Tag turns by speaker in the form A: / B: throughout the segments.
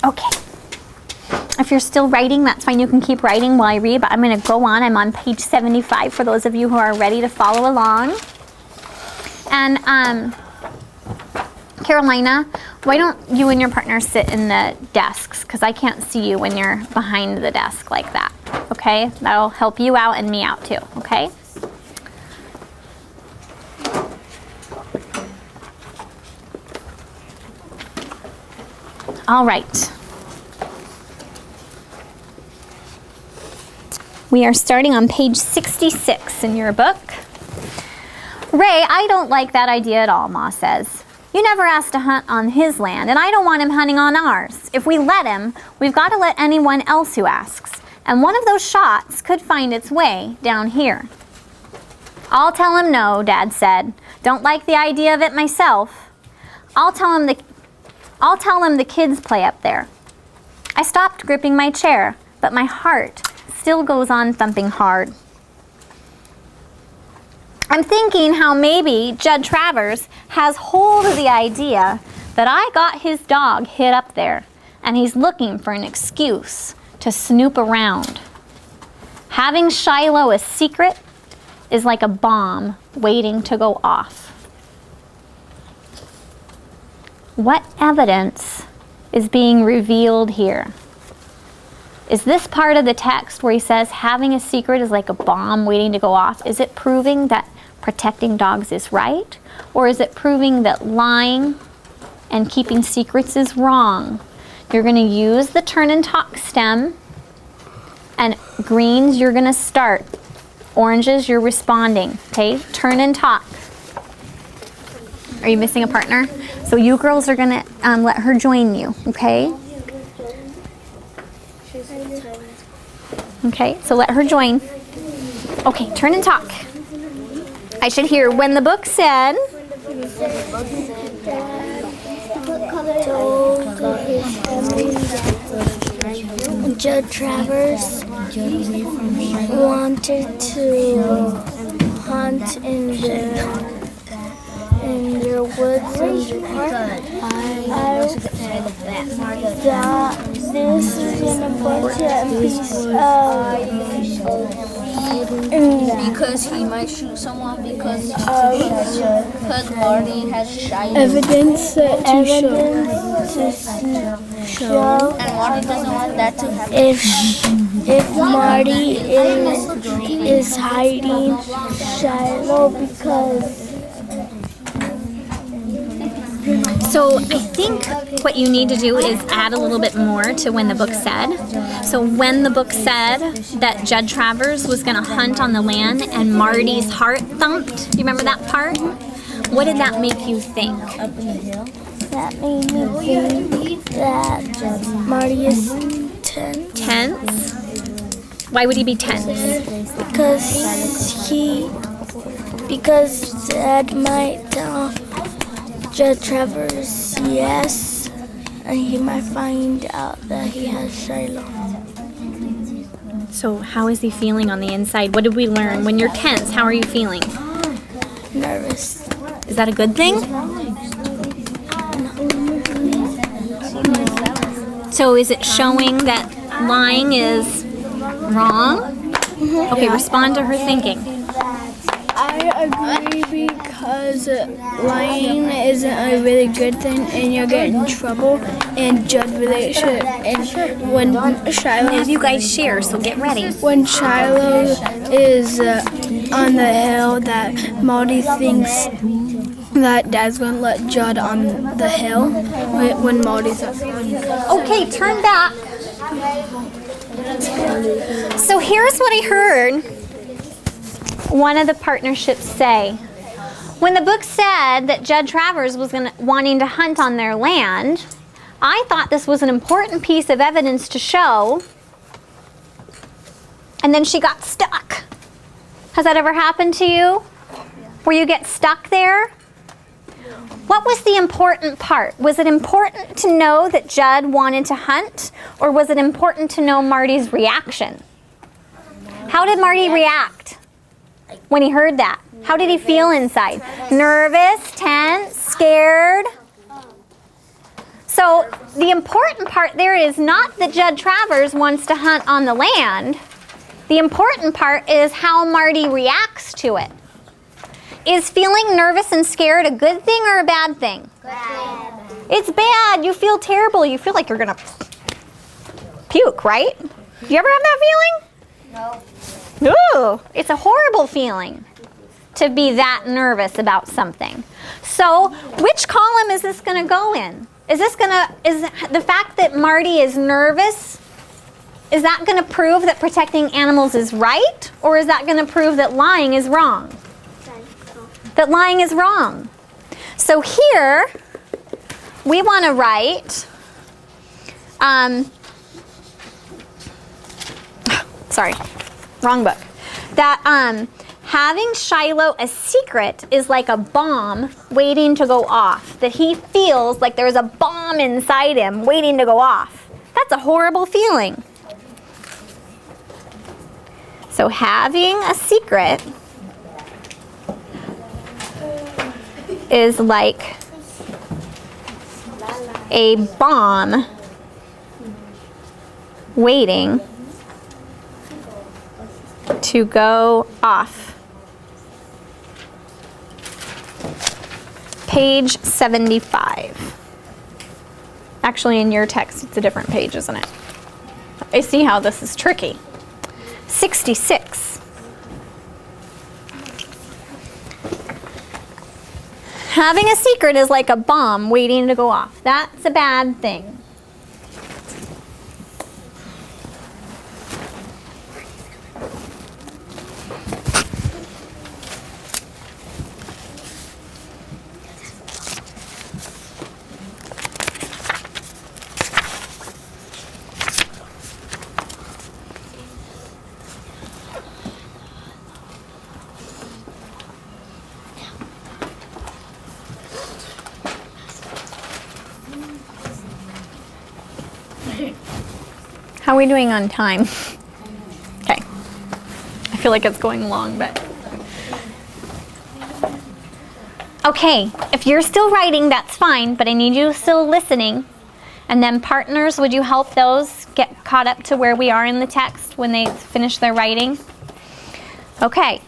A: Okay. If you're still writing, that's fine. You can keep writing while I read, but I'm going to go on. I'm on page 75 for those of you who are ready to follow along. And Carolina, why don't you and your partner sit in the desks? Because I can't see you when you're behind the desk like that. Okay? That'll help you out and me out too. Okay? All right. We are starting on page 66 in your book. Ray, I don't like that idea at all, Ma says. You never asked to hunt on his land, and I don't want him hunting on ours. If we let him, we've got to let anyone else who asks. And one of those shots could find its way down here. I'll tell him no, Dad said. Don't like the idea of it myself. I'll tell him the kids play up there. I stopped gripping my chair, but my heart still goes on thumping hard. I'm thinking how maybe Judd Travers has hold of the idea that I got his dog hid up there, and he's looking for an excuse to snoop around. Having Shiloh a secret is like a bomb waiting to go off. What evidence is being revealed here? Is this part of the text where he says having a secret is like a bomb waiting to go off? Is it proving that protecting dogs is right? Or is it proving that lying and keeping secrets is wrong? You're going to use the turn and talk stem. And greens, you're going to start. Oranges, you're responding. Okay? Turn and talk. Are you missing a partner? So you girls are going to let her join you. Okay? Okay, so let her join. Okay, turn and talk. I should hear when the book said.
B: Judd Travers wanted to hunt in their woods and park. That this is an important piece
C: because he might shoot someone because Marty has Shiloh.
B: Evidence to show.
C: And Marty doesn't want that to happen.
B: If Marty is hiding Shiloh because.
A: So I think what you need to do is add a little bit more to when the book said. So when the book said that Judd Travers was going to hunt on the land and Marty's heart thumped, do you remember that part? What did that make you think?
B: That made me think that Marty is tense.
A: Tense? Why would he be tense?
B: Because Dad might tell Judd Travers yes, and he might find out that he has Shiloh.
A: So how is he feeling on the inside? What did we learn? When you're tense, how are you feeling?
B: Nervous.
A: Is that a good thing? So is it showing that lying is wrong? Okay, respond to her thinking.
D: I agree because lying isn't a really good thing and you'll get in trouble, and Judd really should. And when Shiloh,
A: Have you guys share, so get ready.
D: when Shiloh is on the hill, that Marty thinks that Dad's going to let Judd on the hill when Marty's up.
A: Okay, turn back. So here's what I heard one of the partnerships say. When the book said that Judd Travers was wanting to hunt on their land, I thought this was an important piece of evidence to show, and then she got stuck. Has that ever happened to you? Where you get stuck there? What was the important part? Was it important to know that Judd wanted to hunt, or was it important to know Marty's reaction? How did Marty react when he heard that? How did he feel inside? Nervous, tense, scared? So So the important part there is not that Judd Travers wants to hunt on the land. The important part is how Marty reacts to it. Is feeling nervous and scared a good thing or a bad thing?
B: Bad.
A: It's bad. You feel terrible. You feel like you're going to puke, right? You ever have that feeling?
B: No.
A: Ooh, it's a horrible feeling to be that nervous about something. So, which column is this going to go in? Is the fact that Marty is nervous, is that going to prove that protecting animals is right? Or is that going to prove that lying is wrong? That lying is wrong. So here, we want to write, sorry, wrong book. That having Shiloh a secret is like a bomb waiting to go off. That he feels like there's a bomb inside him waiting to go off. That's a horrible feeling. So having a secret is like a bomb waiting to go off. Page 75. Actually, in your text, it's a different page, isn't it? I see how this is tricky. 66. Having a secret is like a bomb waiting to go off. That's a bad thing. How are we doing on time? Okay. I feel like it's going long, but. Okay, if you're still writing, that's fine, but I need you still listening. And then partners, would you help those get caught up to where we are in the text when they finish their writing? Okay.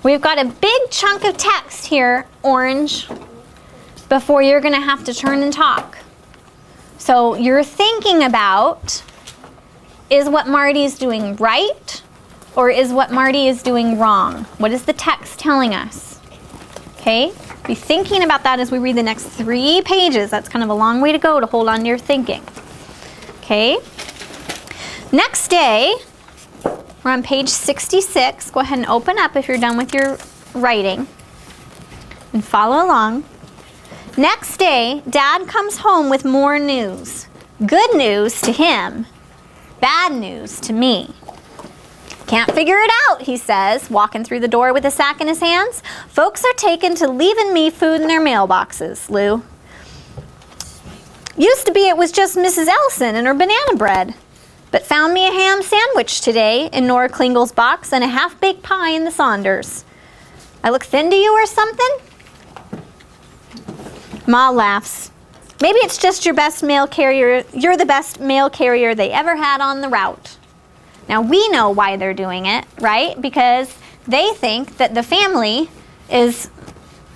A: We've got a big chunk of text here, orange, before you're going to have to turn and talk. So you're thinking about, is what Marty is doing right, or is what Marty is doing wrong? What is the text telling us? Okay, be thinking about that as we read the next 3 pages. That's kind of a long way to go to hold on to your thinking. Okay, next day, we're on page 66. Go ahead and open up if you're done with your writing and follow along. Next day, Dad comes home with more news. Good news to him, bad news to me. Can't figure it out, he says, walking through the door with a sack in his hands. Folks are taken to leaving me food in their mailboxes, Lou. Used to be it was just Mrs. Ellison and her banana bread. But found me a ham sandwich today in Nora Klingle's box and a half-baked pie in the Saunders. I look thin to you or something? Ma laughs. Maybe it's just your best mail carrier. You're the best mail carrier they ever had on the route. Now we know why they're doing it, right? Because they think that the family is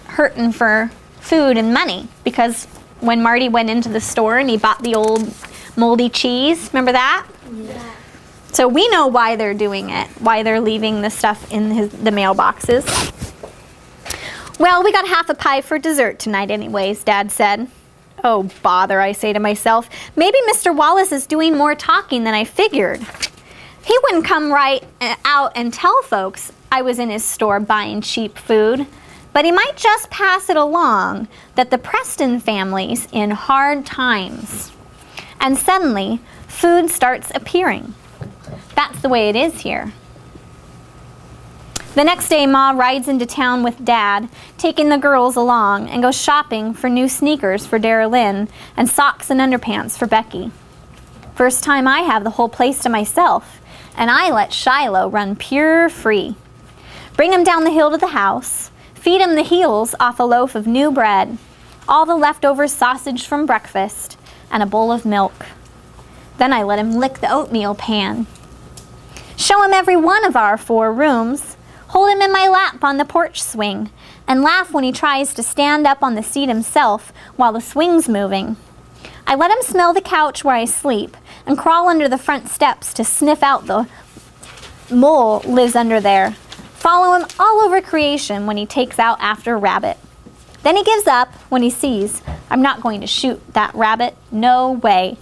A: hurting for food and money. Because when Marty went into the store and he bought the old moldy cheese, remember that? Yeah. So we know why they're doing it, why they're leaving the stuff in the mailboxes. Well, we got half a pie for dessert tonight anyways, Dad said. Oh, bother, I say to myself. Maybe Mr. Wallace is doing more talking than I figured. He wouldn't come right out and tell folks I was in his store buying cheap food, but he might just pass it along that the Preston family's in hard times. And suddenly, food starts appearing. That's the way it is here. The next day, Ma rides into town with Dad, taking the girls along, and goes shopping for new sneakers for Dara Lynn and socks and underpants for Becky. First time I have the whole place to myself, and I let Shiloh run pure free. Bring him down the hill to the house, feed him the heels off a loaf of new bread. all the leftover sausage from breakfast, and a bowl of milk. Then I let him lick the oatmeal pan. Show him every one of our 4 rooms, hold him in my lap on the porch swing, and laugh when he tries to stand up on the seat himself while the swing's moving. I let him smell the couch where I sleep and crawl under the front steps to sniff out the mole lives under there. Follow him all over creation when he takes out after rabbit. Then he gives up when he sees I'm not going to shoot that rabbit. No way.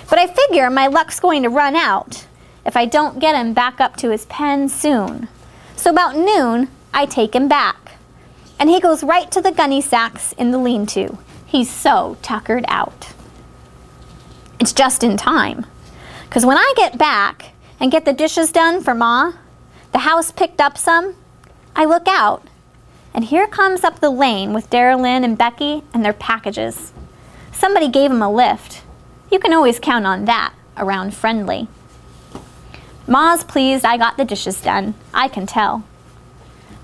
A: But I figure my luck's going to run out if I don't get him back up to his pen soon. So about noon, I take him back. And he goes right to the gunny sacks in the lean-to. He's so tuckered out. It's just in time. 'Cause when I get back and get the dishes done for Ma, the house picked up some, I look out, and here comes up the lane with Darylyn and Becky and their packages. Somebody gave them a lift. You can always count on that around Friendly. Ma's pleased I got the dishes done, I can tell.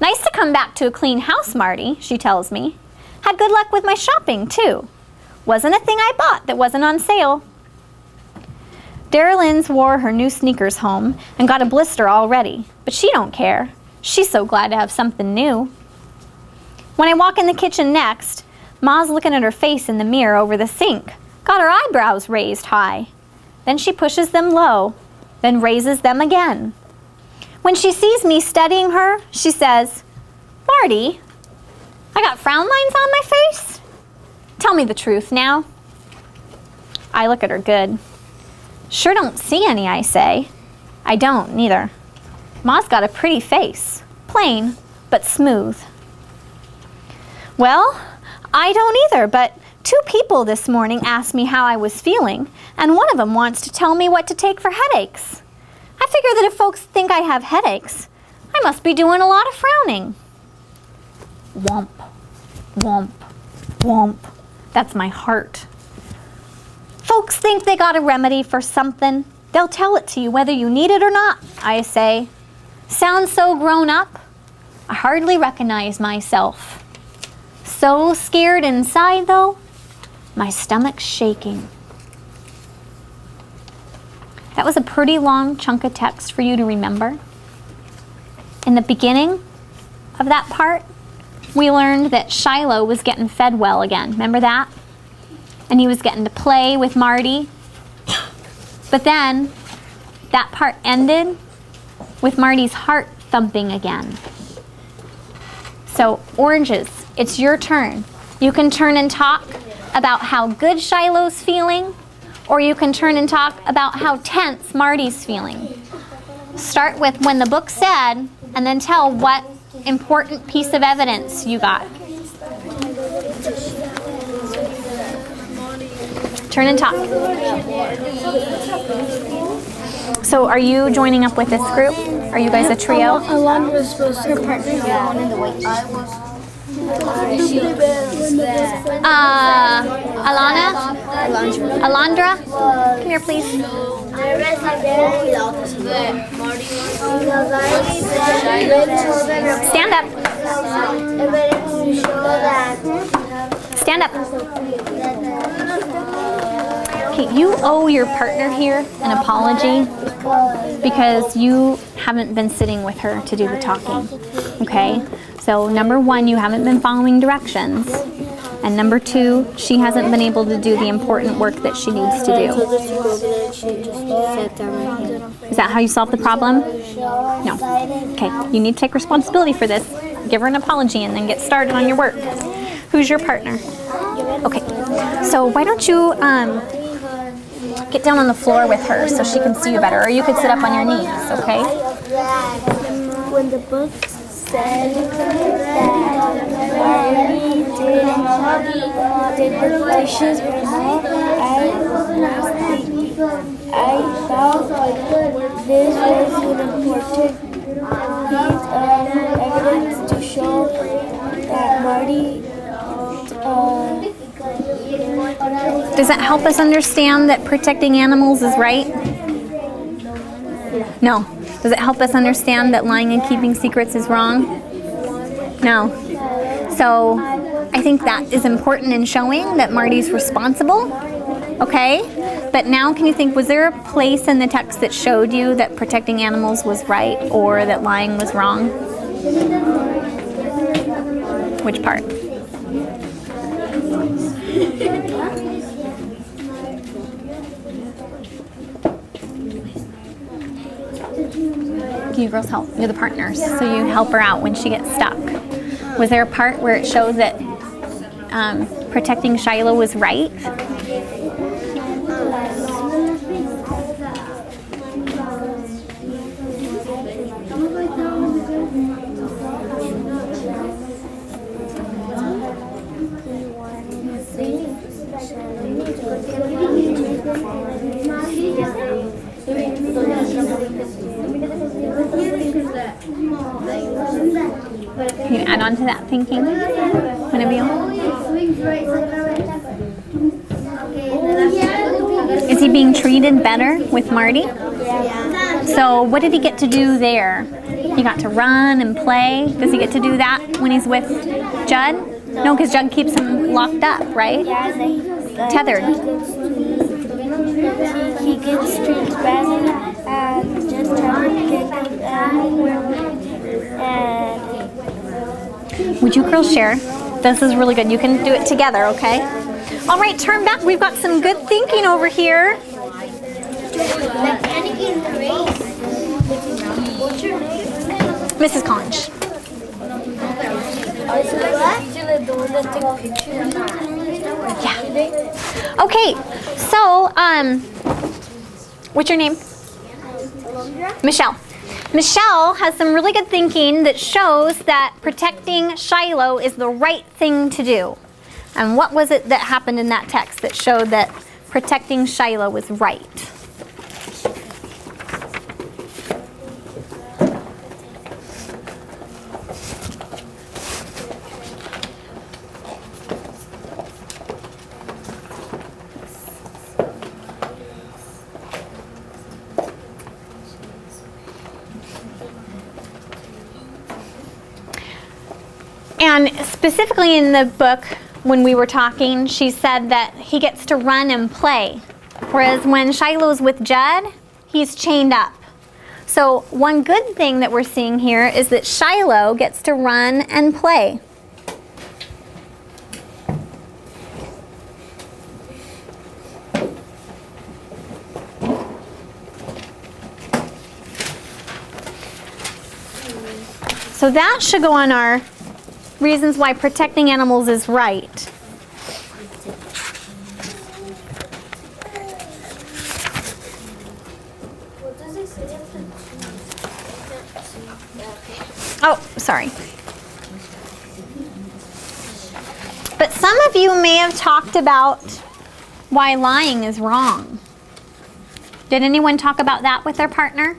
A: Nice to come back to a clean house, Marty, she tells me. Had good luck with my shopping, too. Wasn't a thing I bought that wasn't on sale. Darylyn's wore her new sneakers home and got a blister already, but she don't care. She's so glad to have something new. When I walk in the kitchen next, Ma's looking at her face in the mirror over the sink, got her eyebrows raised high. Then she pushes them low, then raises them again. When she sees me studying her, she says, Marty, I got frown lines on my face? Tell me the truth now. I look at her good. Sure don't see any, I say. I don't, neither. Ma's got a pretty face. Plain, but smooth. Well, I don't either, but 2 people this morning asked me how I was feeling, and one of them wants to tell me what to take for headaches. I figure that if folks think I have headaches, I must be doing a lot of frowning. Womp, womp, womp. That's my heart. Folks think they got a remedy for something. They'll tell it to you whether you need it or not, I say. Sounds so grown up, I hardly recognize myself. So scared inside, though, my stomach's shaking. That was a pretty long chunk of text for you to remember. In the beginning of that part, we learned that Shiloh was getting fed well again. Remember that? And he was getting to play with Marty. But then that part ended with Marty's heart thumping again. So, oranges, it's your turn. You can turn and talk about how good Shiloh's feeling, or you can turn and talk about how tense Marty's feeling. Start with when the book said, and then tell what important piece of evidence you got. Turn and talk. So are you joining up with this group? Are you guys a trio?
D: Alana was supposed to partner.
A: Alana? Alondra? Come here, please. Stand up. Stand up. Okay, you owe your partner here an apology because you haven't been sitting with her to do the talking, okay? So number 1, you haven't been following directions. And number 2, she hasn't been able to do the important work that she needs to do. Is that how you solve the problem? No. Okay, you need to take responsibility for this. Give her an apology and then get started on your work. Who's your partner? Okay, so why don't you get down on the floor with her so she can see you better, or you could sit up on your knees, okay?
B: When the book said that Marty did the dishes for Mom, I thought this was an important piece of evidence to show that Marty
A: Does that help us understand that protecting animals is right? No. Does it help us understand that lying and keeping secrets is wrong? No. So I think that is important in showing that Marty's responsible. Okay? But now can you think, was there a place in the text that showed you that protecting animals was right or that lying was wrong? Which part? You girls help. You're the partners, so you help her out when she gets stuck. Was there a part where it showed that protecting Shiloh was right? Can you add on to that thinking, Winnebille? Is he being treated better with Marty? So what did he get to do there? He got to run and play. Does he get to do that when he's with Judd? No, because Judd keeps him locked up, right? Tethered.
B: He gets treated badly, and just
A: Would you girls share? This is really good. You can do it together, okay? All right, turn back. We've got some good thinking over here. Mrs. Conch. Yeah. Okay, so, what's your name? Michelle. Michelle has some really good thinking that shows that protecting Shiloh is the right thing to do. And what was it that happened in that text that showed that protecting Shiloh was right? And specifically in the book, when we were talking, she said that he gets to run and play. Whereas when Shiloh's with Judd, he's chained up. So one good thing that we're seeing here is that Shiloh gets to run and play. So that should go on our reasons why protecting animals is right. Oh, sorry. But some of you may have talked about why lying is wrong. Did anyone talk about that with their partner?